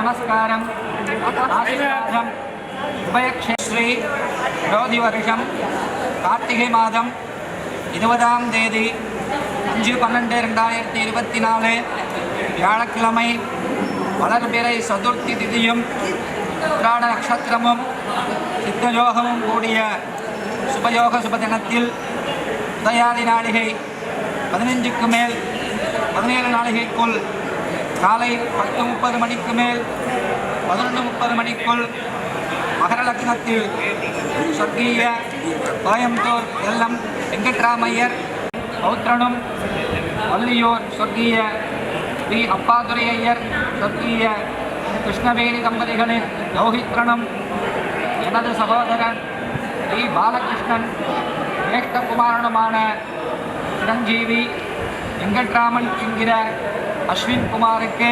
நமஸ்காரம் ஆசீர்வாதம் உபயக்ஷேஸ்ரீ விரோதி வருஷம் கார்த்திகை மாதம் 20ஆம் தேதி 5/12/2024 வியாழக்கிழமை வளர்பிறை சதுர்த்தி திதியும் உத்திராட நட்சத்திரமும் சித்தயோகமும் கூடிய சுபயோக சுபதினத்தில் உதயாதி நாளிகை 15க்கு மேல் 17 நாளிகைக்குள் காலை 10:30 மணிக்கு மேல் 11:30 மணிக்குள் மகர லக்னத்தில் சொர்க்கீய கோயம்புத்தூர் எல்லம் வெங்கட்ராமையர் பௌத்திரனும் வள்ளியூர் சொர்க்கீய வி அப்பாதுரை ஐயர் சொர்க்கீய கிருஷ்ணவேணி தம்பதிகளின் யோகித்ரனும் எனது சகோதரன் வி பாலகிருஷ்ணன் ஜேஷ்டகுமாரனுமான சிரஞ்சீவி வெங்கட்ராமன் என்கிற அஸ்வின் குமாருக்கு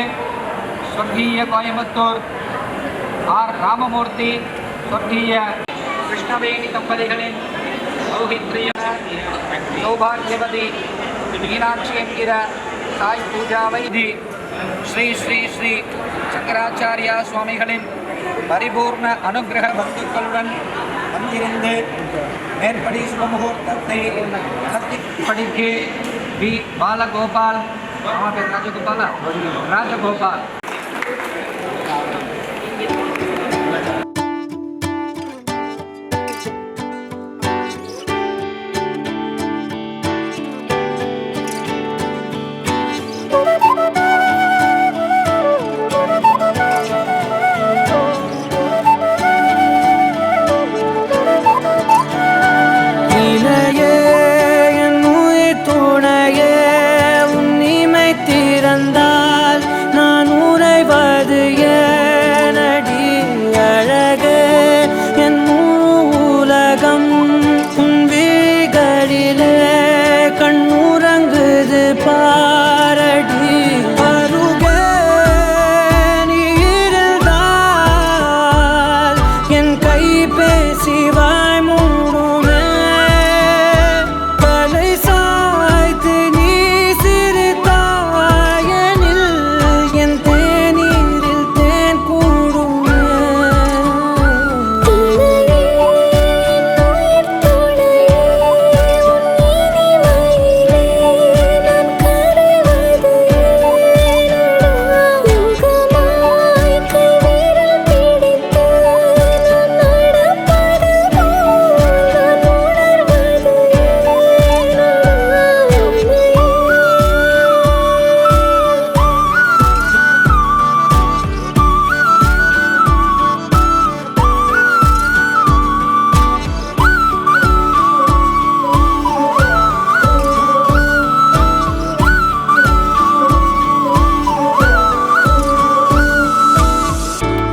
சொர்க்கீய கோயம்புத்தூர் ஆர் ராமமூர்த்தி சொர்க்கீய கிருஷ்ணவேணி தம்பதிகளின் யோகித்ரிய சௌபாகியவதி மீனாட்சி என்கிற சாய் பூஜா வைதி ஸ்ரீ ஸ்ரீ ஸ்ரீ சங்கராச்சாரியா சுவாமிகளின் பரிபூர்ண அனுகிரக பந்துக்களுடன் வந்திருந்து மேற்படி சுபமுகூர்த்தத்தை நடத்திப்படிக்கு வி பாலகோபால் ராஜகோபால்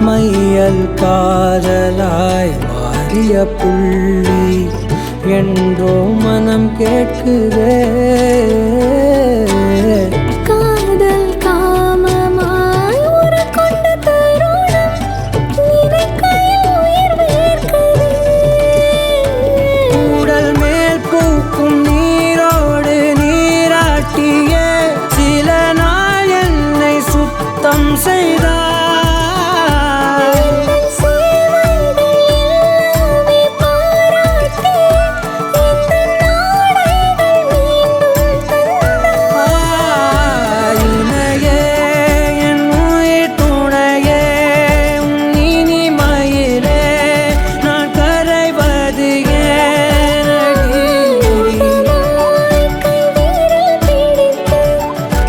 மையல் காதலாய் மாறிய புள்ளி என்றோ மனம் கேட்குதே காதல் காமமாய் ஒரு கொண்ட தருணம் நினைக்கையில் உயிர் வேர்க்குதே கூடல் மேல் பூக்கும் நீரோடு நீராட்டிய சில நாள் என்னை சுத்தம் செய்தார்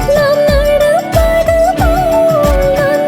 நான் நடப்பது போல் நான்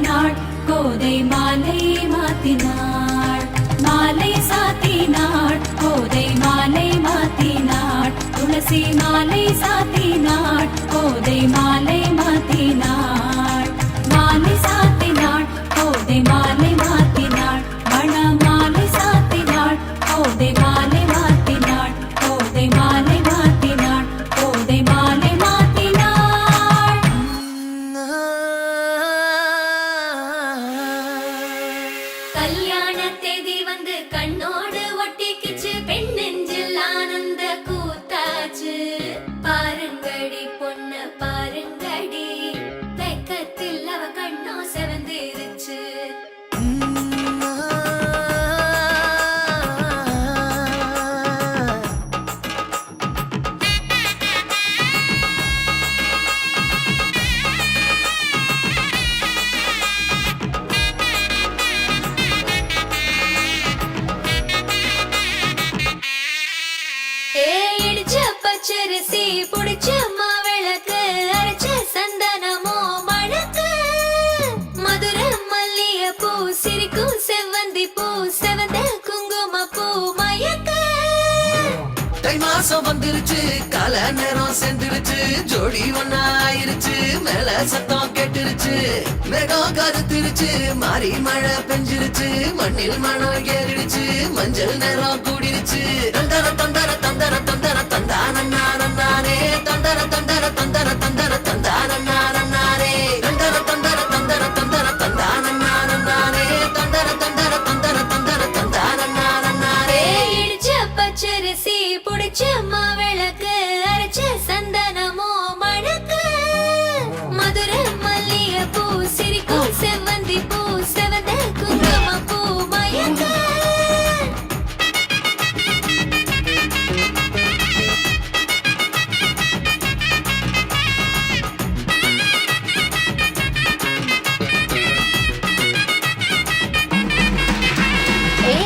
சாத்தினாள் கோதை மாலை மாத்தினாள் மாலை சாத்தினாள் கோதை மாலை மாத்தினாள் துளசி மாலை சாத்தினாள் கோதை மாலை மாத்தினாள் மாலை சாத்தினாள் கோதை மாலை மாத்தினாள் மண மாலை சாத்தினாள் கோதை மாலை மாத்தினாள் கோதை மாலை மாத்தினாள் கோதை மாலை மாத்தினாள் கல்யாண தேதி வந்து கண்ணோடு ஒட்டிக்கிச்சு பெண் நெஞ்சில் ஆனந்த கூத்தாச்சு பாருங்கடி பொண்ணு பாருங்கடி வெக்கத்தில் அவ கண்ணோ செவந்திருச்சு இடிச்ச பச்சரிசி புடிச்ச மாவிளக்கு அரைச்ச சந்தனமோ மணக்கு மதுர மல்லிய பூ சிரிக்கும் செவ்வந்தி பூ செவந்த குங்கும பூ மயக்க தை மாசம் வந்துருச்சு கால நேரம் சேர்ந்துருச்சு ஜோடி ஒன்னா ஆயிருச்சு மேல சத்தம் கேட்டுருச்சு மேகம் கருத்துருச்சு மாறி மழை பெஞ்சிருச்சு மண்ணில் மணம் ஏறிடுச்சு மஞ்சள் நேரம் கூடிருச்சு தந்தர தந்தர தந்தர தந்தர தந்தானே தந்தர தந்தர தந்தர தந்தர தந்தானே தந்தர தந்தர தந்தர தந்தர தந்தானே தந்தர தந்தர தந்தர தந்தர தந்தானே இடிச்ச பச்சரிசி புடிச்ச மாவிளக்கு அரைச்ச சந்தனமோ மணக்கு மதுர மல்லிய பூ சிரிக்கும் செவ்வந்தி பூ செவந்த குங்கும பூ மயக்க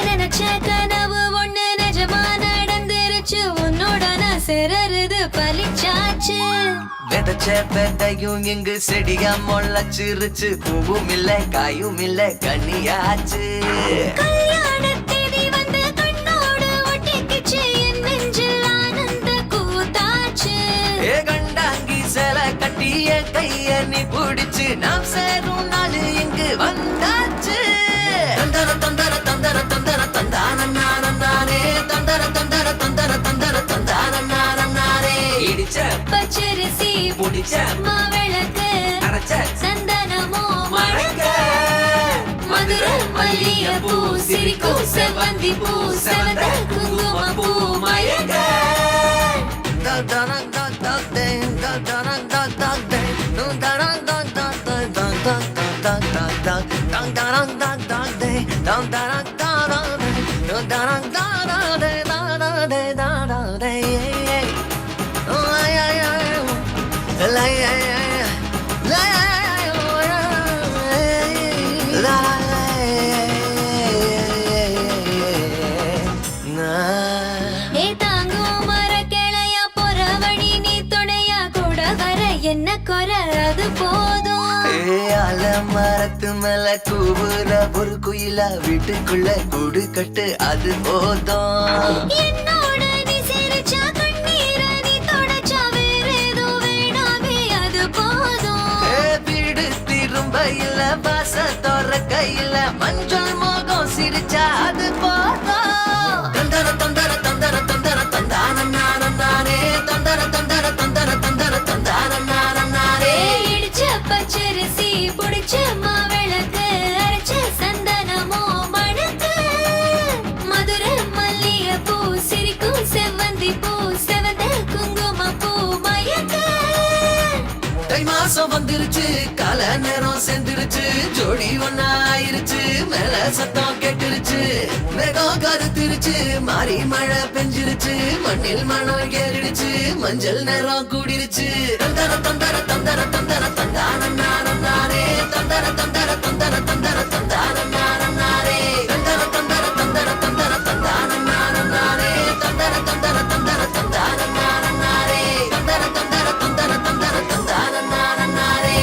நினைச்ச கனவு ஒண்ணு நிஜமா நடந்துருச்சு உன்னோட நான் சிறருது பலிச்சாச்சு விதைச்ச விதையும் இங்கு செடியா முளைச்சிருச்சு பூவும் இல்ல காயும் இல்ல கனியாச்சு கல்யாண தேதி வந்து கண்ணோடு ஒட்டிக்கிச்சு என் நெஞ்சில் ஆனந்த கூத்தாச்சு ஏ கண்டாங்கி சில கட்டிய கைய நீ பிடிச்சு நாம் சேரும் நாள் இங்கு வந்தாச்சு தந்தர தந்தர தந்தர தந்தர தந்தானே தந்தர தந்தர தந்தர தந்தர தந்தானே இடிச்ச பச்சரிசி புடிச்ச மாவிளக்கு அரைச்ச சந்தனமோ மணக்க மதுர மல்லிய பூ சிரிக்கும் செவ்வந்தி பூ செவந்த குங்கும பூ மயக்க ஏ தாங்கும் மர கிளையா போற வழி நீ துணையா கூட வர என்ன குறை அது போதும் மரத்து மேல கூவுற ஒரு குயிலா வீட்டுக்குள்ள கூடு கட்டு அது போதும் என்னோட நீ சிரிச்சா கண்ணீரை நீ தொடச்சா வேற ஏதோ வேணாமே அது போதும் வீடு திரும்ப இல்ல வாச தோற கையில மஞ்சள் மோகம் சிரிச்சா அது போதும் தந்தர தந்தர தந்தர தந்தர தந்தானே தந்தர தந்தர தந்தர தந்தர தந்தானே இடிச்ச பச்சரிசி புடிச்ச மாவிளக்கு அரைச்ச சந்தனமோ மணக்கு மதுர மல்லிய பூ சிரிக்கும் செவ்வந்தி பூ செவந்த குங்கும பூ மயக்க தை மாசம் வந்துருச்சு கால நேரம் சேர்ந்துருச்சு ஜோடி ஒன்னா ஆயிருச்சு மேல சத்தம் கேட்டுருச்சு மேகம் கருத்துருச்சு மாறி மழை பெஞ்சிருச்சு மண்ணில் மணம் ஏறிடுச்சு மஞ்சள் நேரம் கூடிருச்சு தந்தர தந்தர தந்தர தந்தர தந்தானே தந்தர தந்தர தந்தர தந்தர தந்தானே தந்தர தந்தர தந்தர தந்தர தந்தானே தந்தர தந்தர தந்தர தந்தானே தந்தர தந்தர தந்தர தந்தர தந்தானே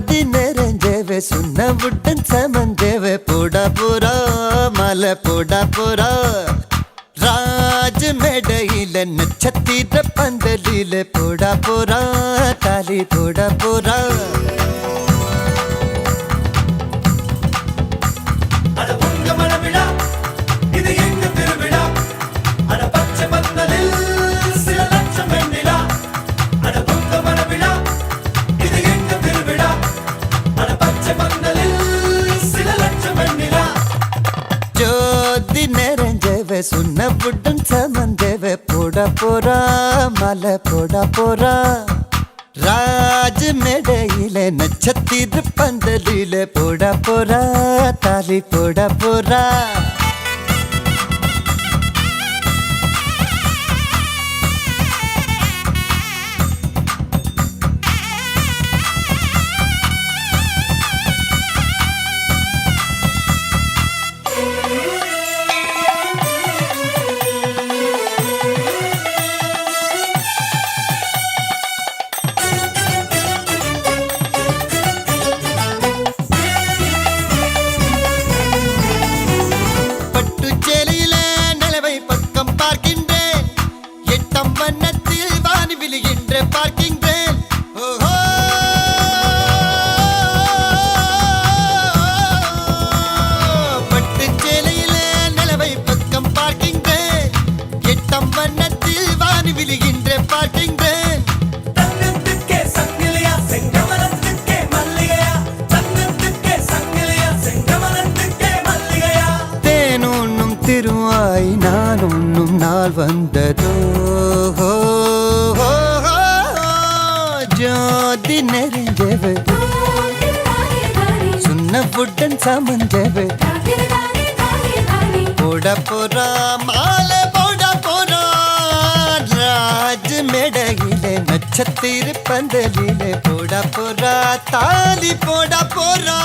ஜோதி நிறைஞ்சவே சுண்ணவுடன் சமஞ்சவே போடா போரா மலை போடா போரா ராஜ மேடையில நட்சத்திர பந்தலில போடா போரா தாலி போடா போரா அட பொங்க மனவிழா இது எங்க திருவிழா அட பச்சை பந்தலில் சில லட்சம் வெண்ணிலா அட பொங்க மனவிழா இது எங்க திருவிழா அட பச்சை பந்தலில் சில லட்சம் வெண்ணிலா ஜோதி நிறைஞ்சவே சுண்ணவுடன் சமஞ்சவே போடா போரா மலை போடா போரா ராஜ மேடையில நட்சத்திர பந்தலில போடா போரா தாலி போடா போரா திருவாய் நான் உண்ணும் நாள் வந்ததோ ஜோதி நெறிஞ்சவு சுண்ணவுடன் சமஞ்சவு போட போரா மாலை போட போரா ராஜ மேடையிலே நட்சத்திர பந்தலிலே போட போரா தாலி போட போரா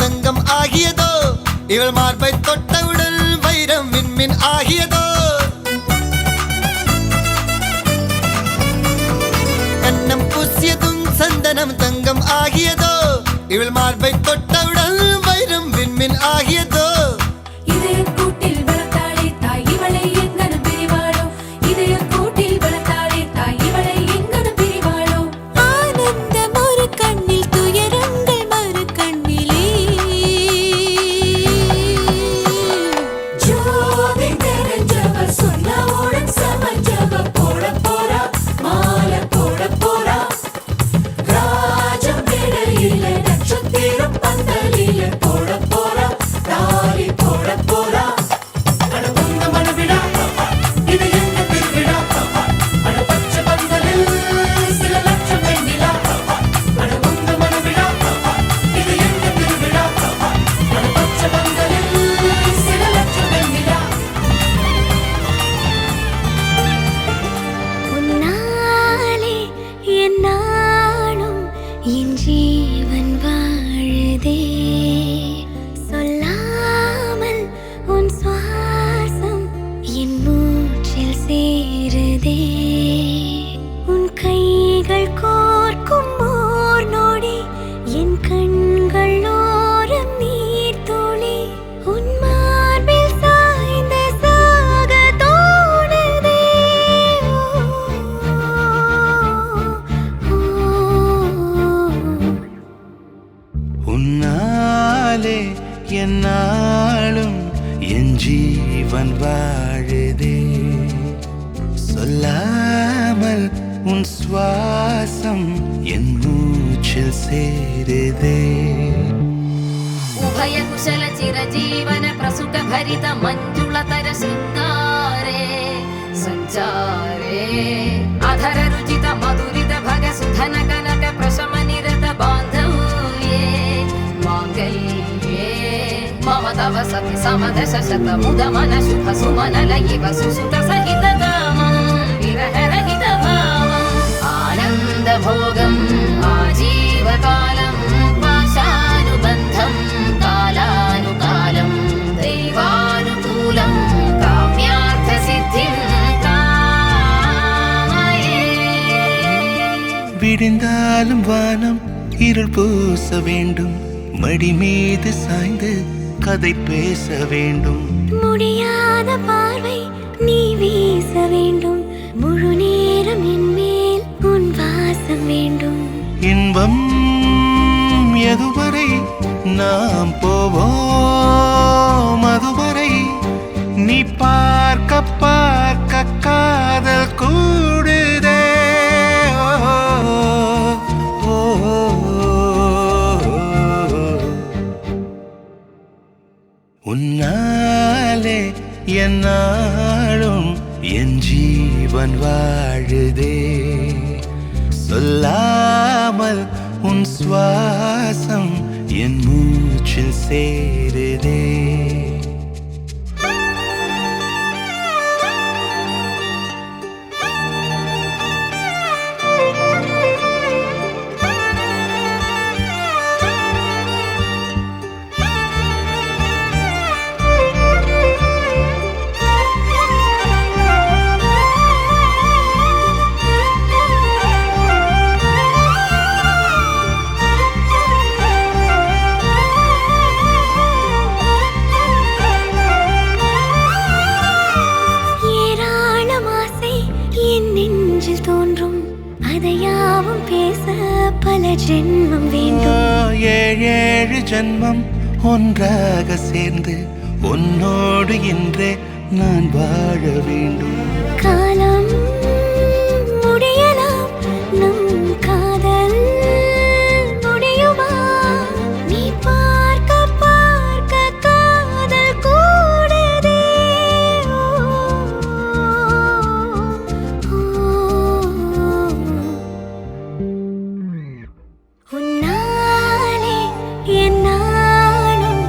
தங்கம் ஆகியதோ இவள் மார்பை தொட்டவுடன் வைரம் விண்மின் ஆகியதோ கண்ணம் பூசியதும் சந்தனம் தங்கம் ஆகியதோ இவள் மார்பை தொட்டவுடன் வைரம் விண்மின் ஆகியதோ என்னாலும் என் ஜீவன் வாழுதே சொல்லாமல் உன் சுவாசம் என் மூச்சில் சேருதே उभय कुशल चिरजीवन प्रसुख भरित मंजुलतर शृंगारे संचारे अधर रुचित मधुरित भग सुधन कनक प्रशम निरत बांधव्ये मांगल्ये मम तव सति समदश शत मुद मन शुभ सुमन लयिव सुसुत सहित कामं विरह रहित भावम् आनंद भोगम् आजीवकालं पाशानुबन्धं कालानुकालं दैवानुकूलं काम्यार्थ सिद्धिं कामये விடிந்தாலும் வானம் இருள் பூச வேண்டும், மடி மீது சாய்ந்து கதை பேச வேண்டும். முடியாத பார்வை நீ வீச வேண்டும், முழு நேரம் என் மேல் உன் வாசம் வேண்டும். இன்பம் எதுவரை நாம் போவோம், அதுவரை நீ பார்க்க பார்க்க காதல் கூடுதே. ஓ, ஓ, உன்னாலே என்னாலும் என் ஜீவன் வாழுதே. சொல்லாமல் உன் சுவாசம் என் மூச்சில் சேருதே. ஜென்மம் வேண்டும், ஏழேழு ஜென்மம் ஒன்றாக சேர்ந்து உன்னோடு இன்றே நான் வாழ வேண்டும். காலம் முடியலாம், நம் காதல் முடியுமா? நீ பார்க்க பார்க்க காதல் கூடுதே. உன்னாலே என்னாலும்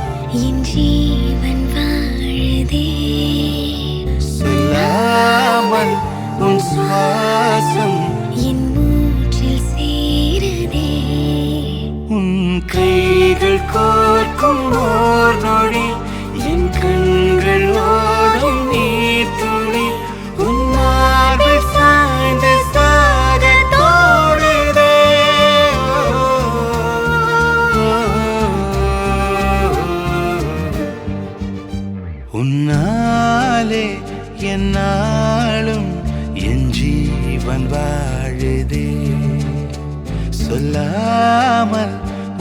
என் ஜீவன் வாழுதே. சொல்லாமல் உன் சுவாசம் என் மூச்சில் சேருதே. உன் கைகள் கோர்க்கும் ஓர் நொடி என் கண்கள் ஓடும் நீர் துளி உன் மார்பில் சாய்ந்து சாக தோடுதே. உன்னாலே என்னாலும் என் ஜீவன் வாழுதே. சொல்லாமல்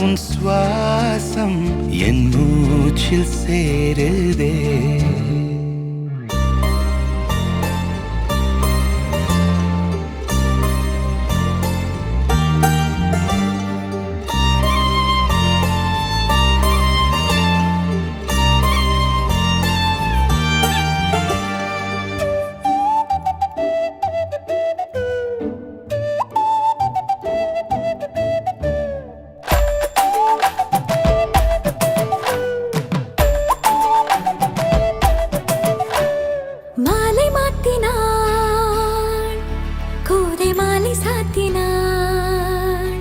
உன் சுவாசம் என் மூச்சில் சேருதே. மாலை மாத்தினாள், கோதை மாலை சாத்தினாள்.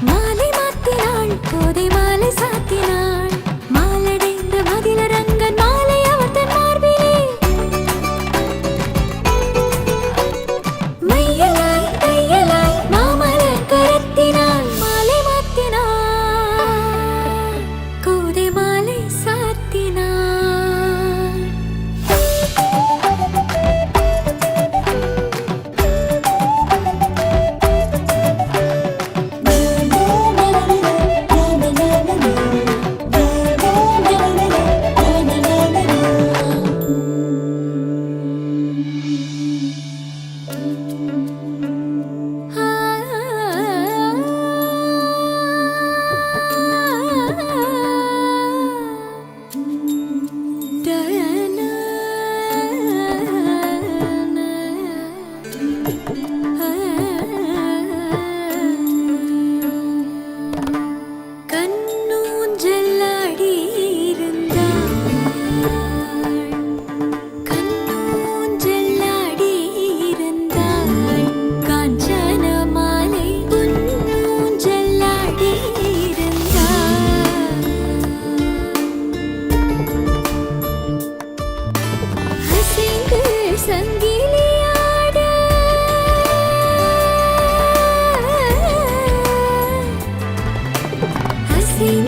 மாலை மாத்தினாள், கோதை மாலை சாத்தினாள். மாலடைந்த மதிலரங்கன் மாலை அவர் தன் மார்பிலே. மையலாய் தையலாய் மாமலர் கரத்தினாள். மாலை மாத்தினாள், கோதை மாலை சாத்தினாள்.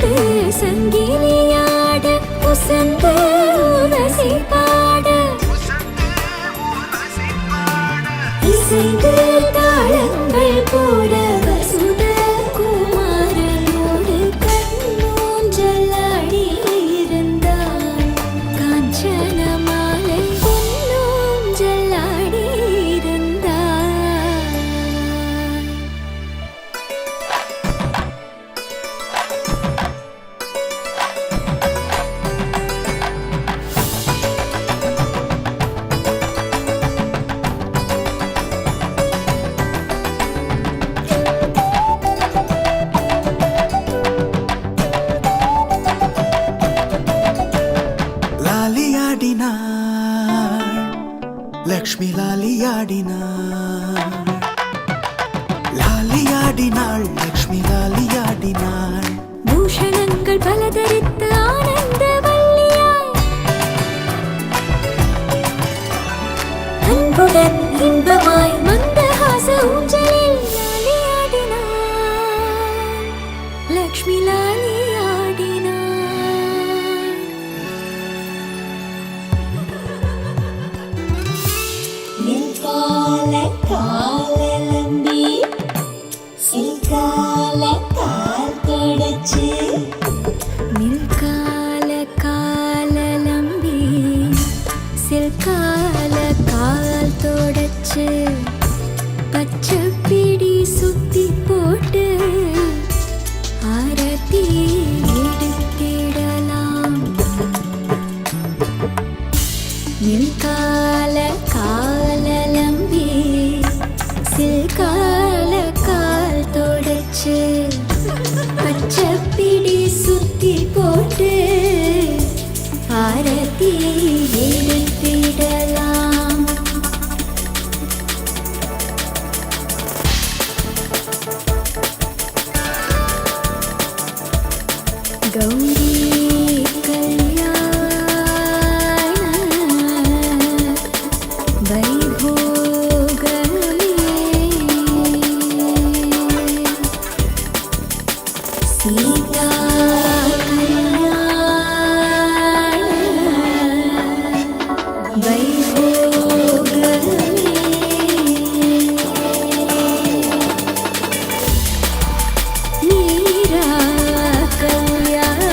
வந்து சங்கிலியாட உசந்து உரசி பாட இசைந்து தாளங்கள் போட வசுத குமாரனோடு கண்ணூஞ்சலாடி இருந்தாள் காஞ்சன மாலை பொன்னூஞ்சலாடி இருந்தாள். லாலியாடினாள் லக்ஷ்மி லாலியாடினாள் லாலியாடினாள் லக்ஷ்மி லாலியாடினாள் பூஷணங்கள் பல தரித்து ஆனந்த வல்லியாய் அன்புடன் இன்பமாய் மந்தஹாச ஊஞ்சலில் லாலியாடினாள் லக்ஷ்மி லாலியாடினாள். நிற்கால காலலம்பி சிற்கால கால் தொடச்சு நிற்கால காலலம்பி சிற்கால கால் தொடச்சு பச்சை பிடி சுத்தி போட்டு ஆரத்தி எடுத்திடலாம். நிற்கால காலலம்பி சிற்கால கால் தொடச்சு பச்சை பிடி சுத்தி போட்டு ஆரத்தி எடுத்திடலாம். கௌரி கல்யாண வைபோகமே சீதா கல்யாண வைபோகமே மீரா கல்யாண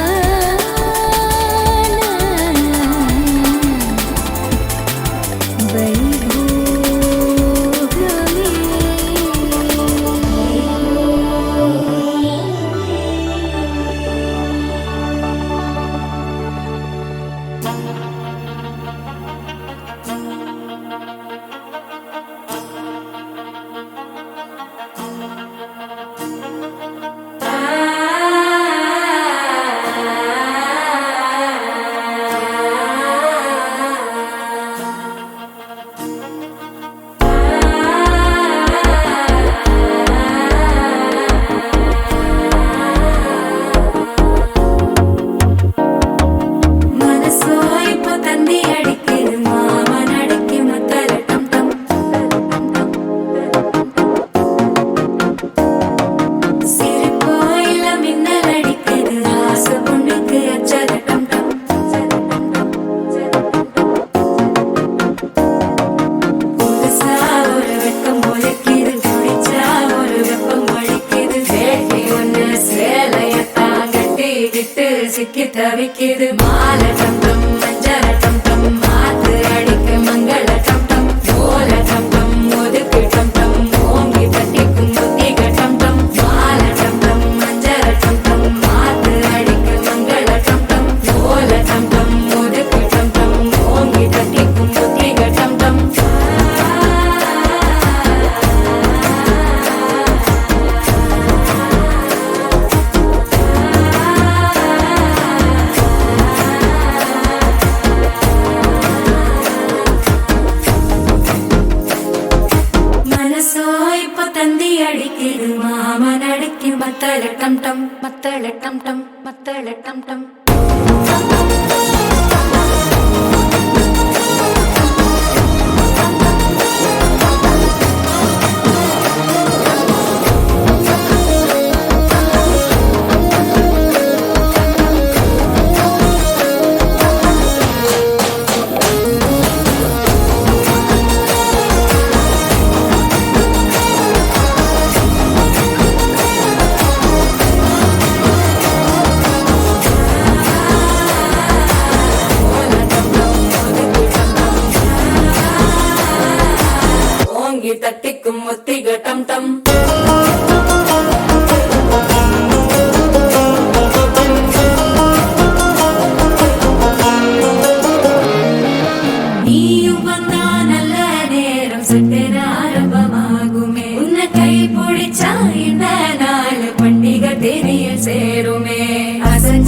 சிக்கி தவிக்குது மாலை டம் டம் மஞ்சள டம் டம் மாத்து அடிக்க மங்கள டம் டம் ஓல டம் டம் ஒதுக்கு டம் டம் ஓங்கி தட்டிக்கும் புத்திக டம் டம் மாலை டம் டம் மஞ்சள டம் டம் மாத்து அடிக்க மங்கள டம் டம் ஓல டம் டம் ஒதுக்கு டம் டம் ஓங்கி தட்டிக்கும் புத்திக டம் டம். அடிக்குது மாமன் அடிக்கு மத்தள டம் டம் மத்தள டம் டம் மத்தள டம் டம்.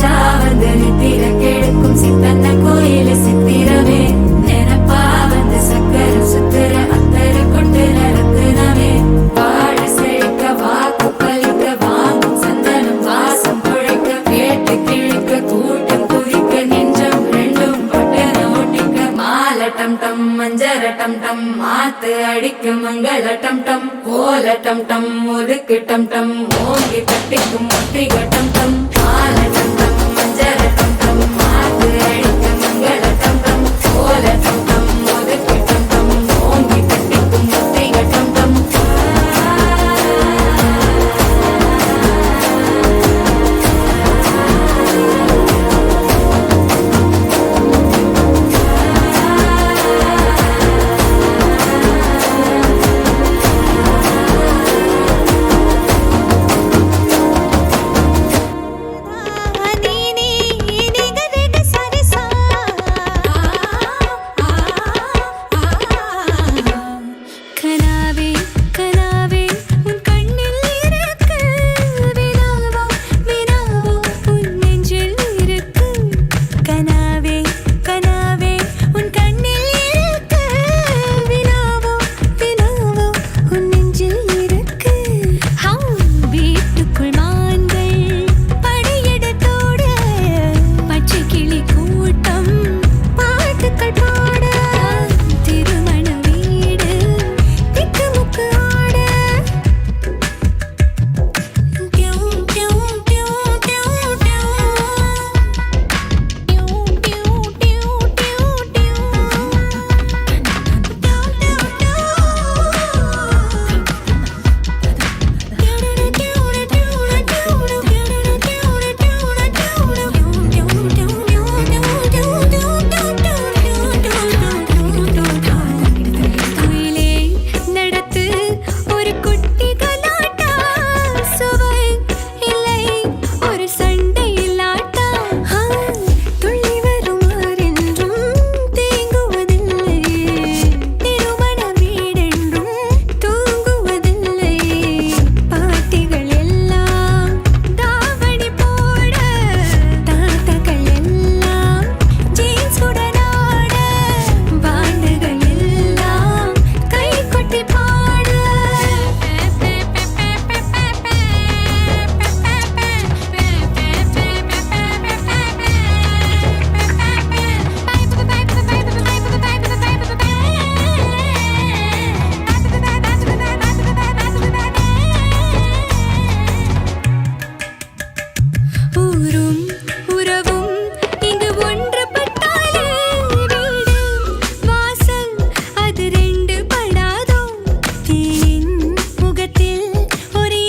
நினைஞ்சா வந்து நித்திர கெடுக்கும் சித்தன்ன கோயில சித்திரமே நினைப்பா வந்து சக்கர சுத்துற அத்தரு கொண்டு நடத்துனவே வாழ செழிக்க வாக்கு பலிக்க வாங்கும் சந்தனம் வாசம் குழைக்க கேட்டு கிழிக்க கூட்டம் குதிக்க நெஞ்சம் ரெண்டும் பட்டன ஒட்டிக்க மாலை டம் டம் மஞ்சர டம் டம் மாத்து அடிக்க மங்கள டம் டம் கோல டம் டம் ஒதுக்கு டம் டம் ஓங்கி தட்டிக்கும் ஒட்டிக டம் டம் மாலை டம் டம் மஞ்சர டம் டம் மாத்து அடிக்க மங்கள டம் டம் கோல டம் டம் ஒதுக்கு டம் டம் ஓங்கி தட்டிக்கும் ஒட்டிக டம் டம் கனாவே கனாவே உன் கண்ணில் இருக்கு வினாவோ வினாவோ உன் நெஞ்சில் இருக்கு கனாவே கனாவே உன் கண்ணில் இருக்கு வினாவோ வினாவோ உன் நெஞ்சில் இருக்கு வீட்டுக்குள் மான்கள் படையெடுத்தோட பச்சை கிளி கூட்டம் பாட்டுக்கள் பாட திருமண வீடு திக்குமுக்கு ஆட டியூ டியூ டியூ டியூ டியூ டியூ டியூ டியூ டியூ துயிலே நடத்து ஒரு குட்டி கலாட்டா சுவை இல்லை ஒரு சண்டை இல்லாட்டா துள்ளி வருமாறென்றும் தேங்குவதில்லை திருமண வீடென்றும் தூங்குவதில்லை பாட்டிகள் எல்லாம் தாவணி போட தாத்தாக்கள் எல்லாம் ஜீன்ஸ் உடனாட பாண்டுகள் எல்லாம் கை கொட்டி பாட ஊரும் உறவும் இங்கு ஒன்றுபட்டாலே வீடு வாசல் அது ரெண்டு படாதோ தீயின் முகத்தில் ஒரு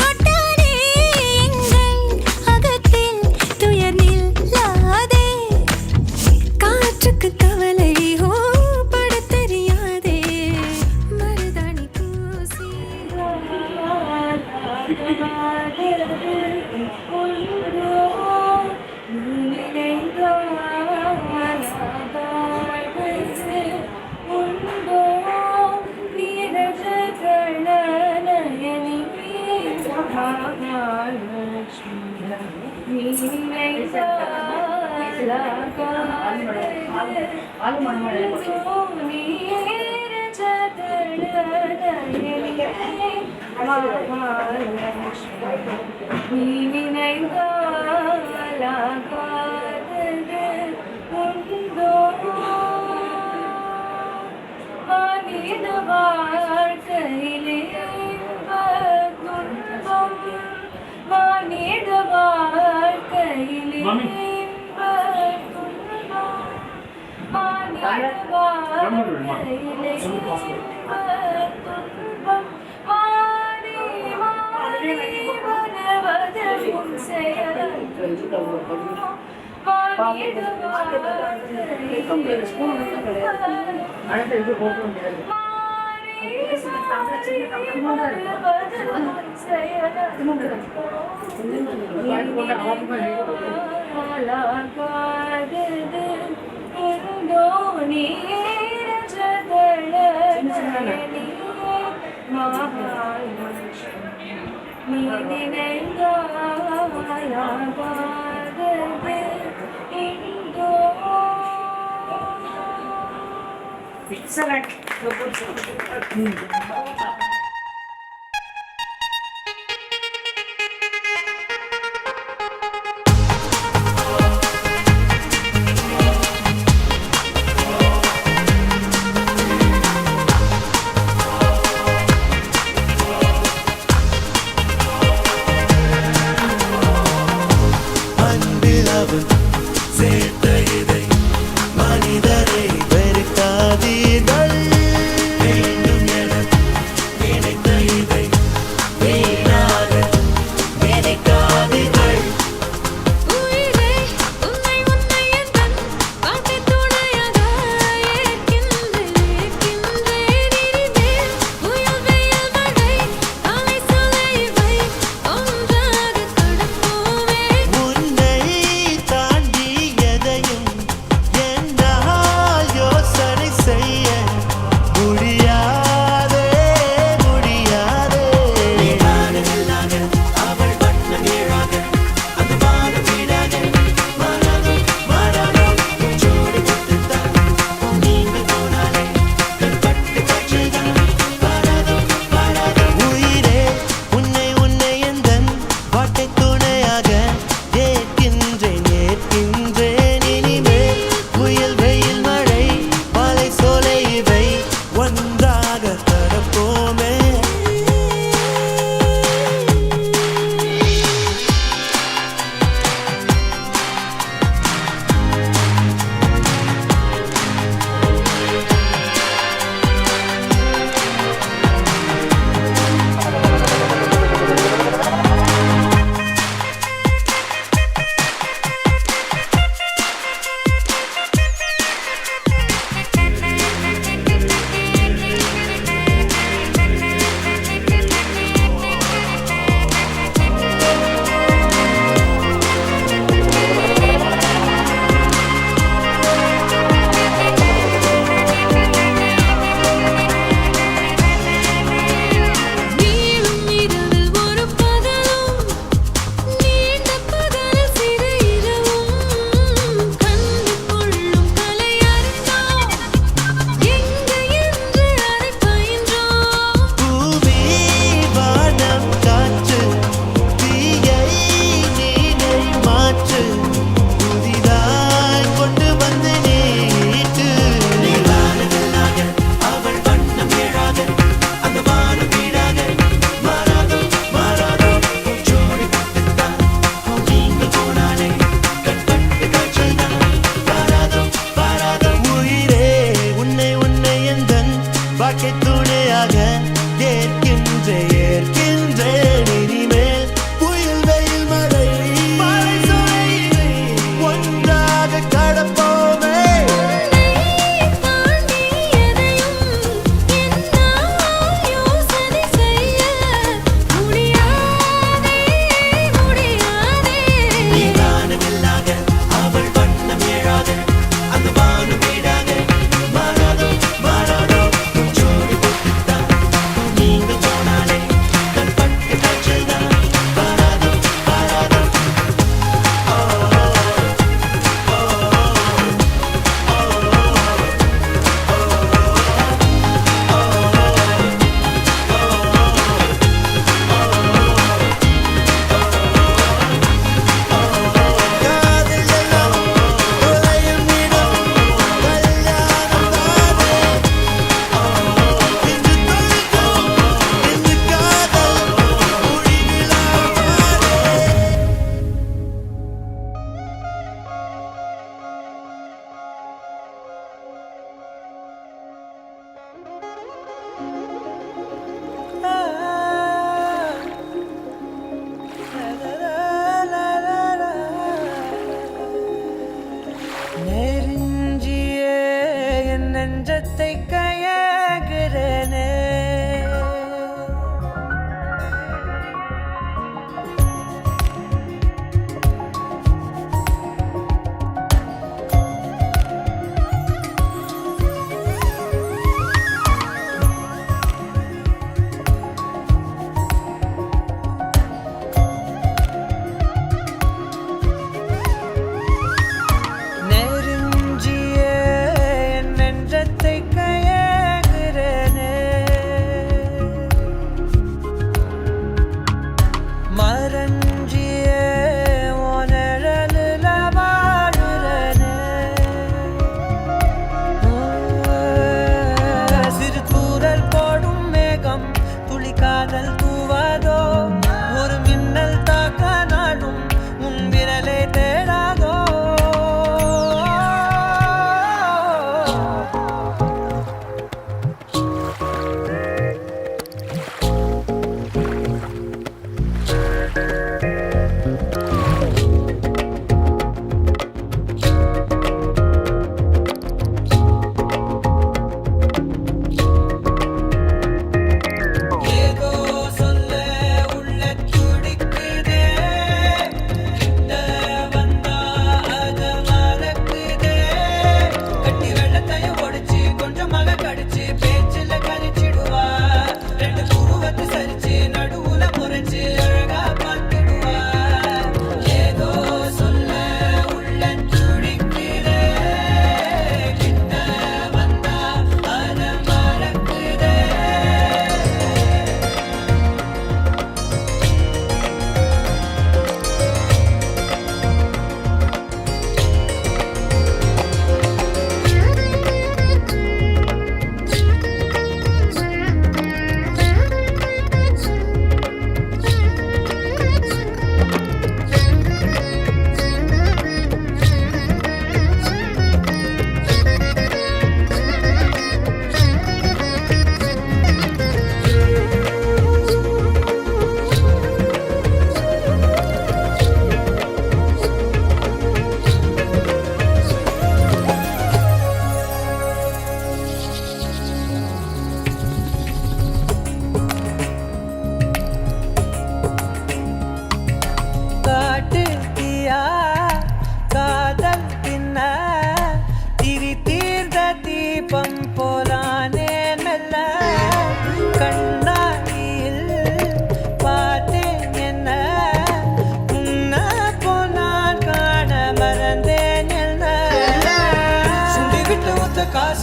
ஒட்டானே எங்கள் அகத்தில் துயர் நில்லாதே காற்றுக்கு கவலை பட தெரியாதே மருதாணி பூசி வாழ்க்கையிலே துன்பம் மானிட வாழ்க்கையிலே துன்பம் மானிட வாழ்க்கையிலே துன்பம் மாறி மாறி வருவது உன் செயல் மானிட மகாலட்சுமி நீ நினைந்தாயாகாது அன்பில் அவன் சேர்த்த இதை மனிதரை வெறுக்காதீர்கள் வேண்டும் என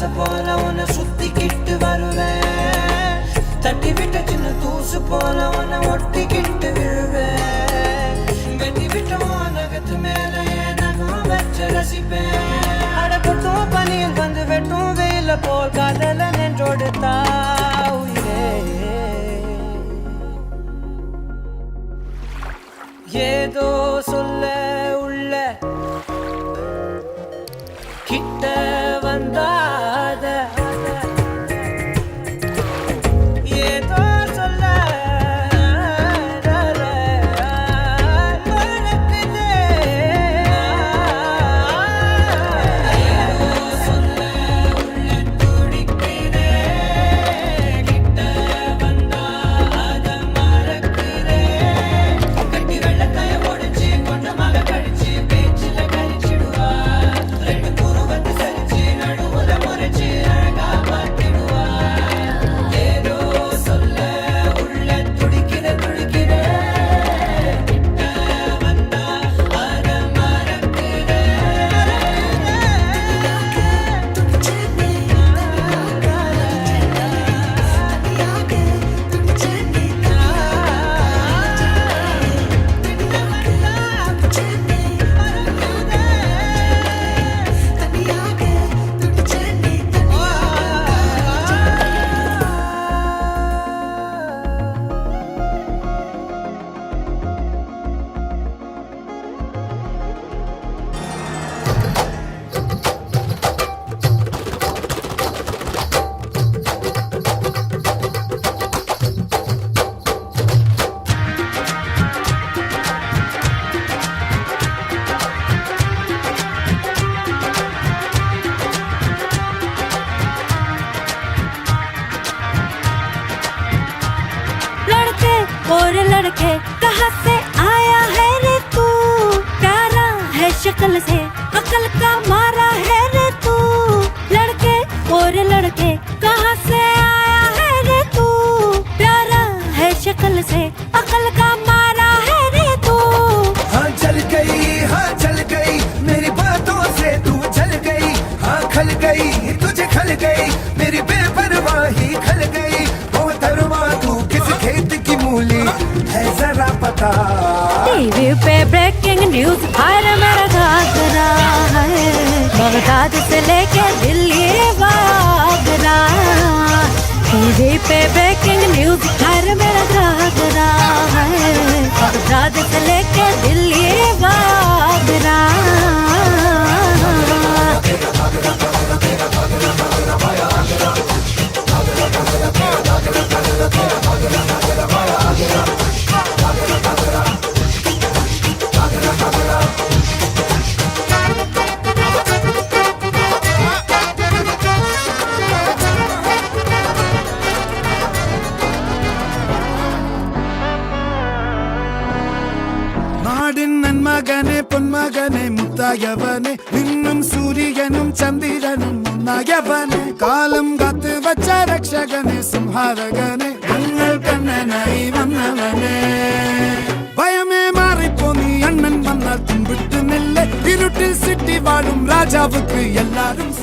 ஆசை போல உன்னை சுத்திக்கிட்டு வருவேன் தட்டி விட்ட சின்ன தூசு போல உன்னை ஒட்டிக்கிட்டு விழுவேன் வெட்டி விட்ட நகத்து மேல நகம் வச்சு ரசிப்பேன் அடப்பட்டும் பனியில் வந்து வெட்டும் வெயில போல் காதல நின்றோடு உயிரே ஏதோ சொல்ல உள்ள கிட்ட வந்தாத ஏதோ சொல்ல और लड़के कहाँ से आया है रे तू प्यारा है शक्ल से अकल का मारा है रे तू लड़के और लड़के कहाँ से आया है रे तू प्यारा है शक्ल से अकल का मारा है रे तू हाँ चल गई मेरी बातों से तू चल गई हाँ खल गई तुझे खल गई मेरी बेपरवाही खल गई वो धर्मा तू किस खेत की मूली है जरा पता टीवी पे ब्रेकिंग न्यूज हर मेरा घाघरा है बगदाद से लेके दिल्ली वागरा टीवी पे ब्रेकिंग न्यूज हर मेरा घाघरा है बगदाद से लेके दिल्ली वागरा நாடின் நன்மகனே பொன்மகனே முத்தாயவனே இன்னும் சூரியனும் சந்திரனும் முன்னாயவனே காலம் காத்து வச்ச ரக்ஷகனே சிம்ஹாரகனே எங்கள் கண்ணனாய் வந்தவனே பயமே மாறிப்போ நீ அண்ணன் வந்தால் தும்பிட்டு நில்லை இருட்டில் சிட்டி வாழும் ராஜாவுக்கு எல்லாரும்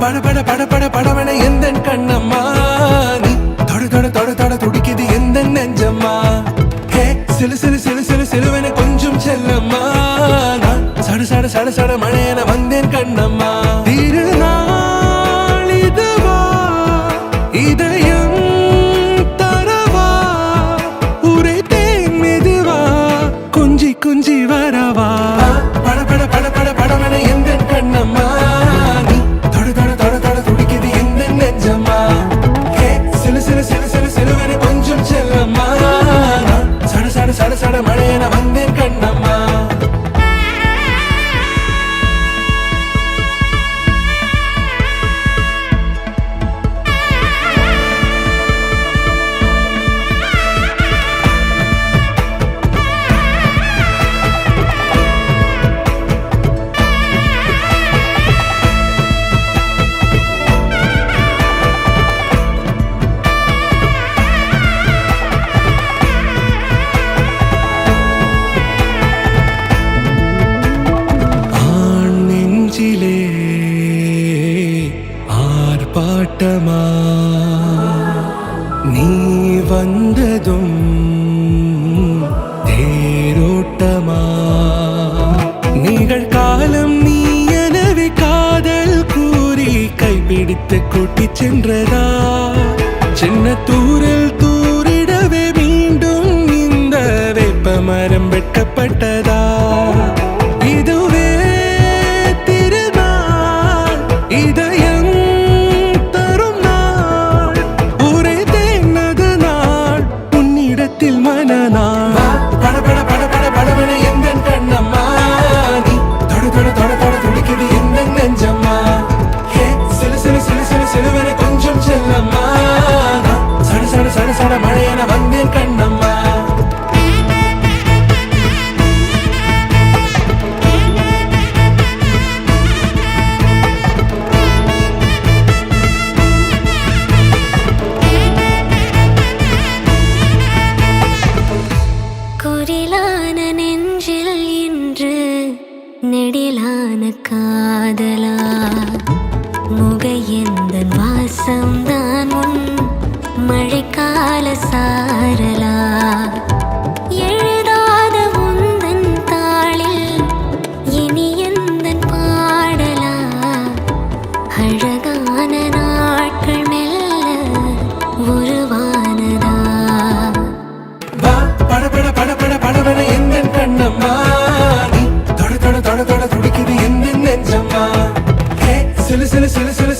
பட பட பட பட படவன எந்த கண்ணம்மா நீ தொட தொட தொட தொட துடிக்குது எந்த நெஞ்சம்மா ஹே சிலு சிலு சிலு சிலு சிலுவன கொஞ்சம் செல்லம்மா நான் சட சட சட சட மழையன வந்தேன் கண்ணம்மா திருநாள் இதுவா இதயம் தரவா உரைத்தேன் மெதுவா கொஞ்சி கொஞ்சி வரவா பட பட பட பட படவன எந்த கண்ணம்மா நீ தொட தொட தொட தொட துடிக்குது எந்த நெஞ்சம்மா ஹே சிலு சிலு சிலு சிலு சிலுவன கொஞ்சம் செல்லம்மா நான் சட சட சட சட மழையன வந்தேன் கண்ணம்மா ஆண் நெஞ்சிலே ஆர்ப்பாட்டமா நீ வந்ததும் தேரோட்டமா நிகழ்காலம் நீ எனவே காதல் கூறி கைப்பிடித்து கூட்டிச் சென்றதா சின்ன தூரில் தூரிடவே மீண்டும் இந்த வேப்ப மரம் வெட்கப்பட்டதா இதுவே திருநாள் இதயம் தரும் நாள் உரைத்தேனது நாள் உன்னிடத்தில் மனநாள் பட பட பட பட படவன எந்த கண்ணம்மா நீ தொட தொட தொட தொட துடிக்குது எந்த நெஞ்சம்மா ஹே சிலு சிலு சிலு சிலு சிலுவன கொஞ்சம் செல்லம்மா நான் சட சட சட சட மழையன வந்தேன் கண்ணம்மா குரிலான நெஞ்சில் இன்று நெடிலான காதலா முகையெந்தன் வாசம்தான் உன் மழைக்கால சாரலா எழுதாத உந்தன் தாளில் இனி எந்தன் பாடலா அழகான நாட்கள் மெல்ல உருவானதா பட பட பட பட படவன எந்த கண்ணம்மா நீ தொட தொட தொட தொட துடிக்குது எந்த நெஞ்சம்மா ஹே சிலு சிலு சிலு சிலு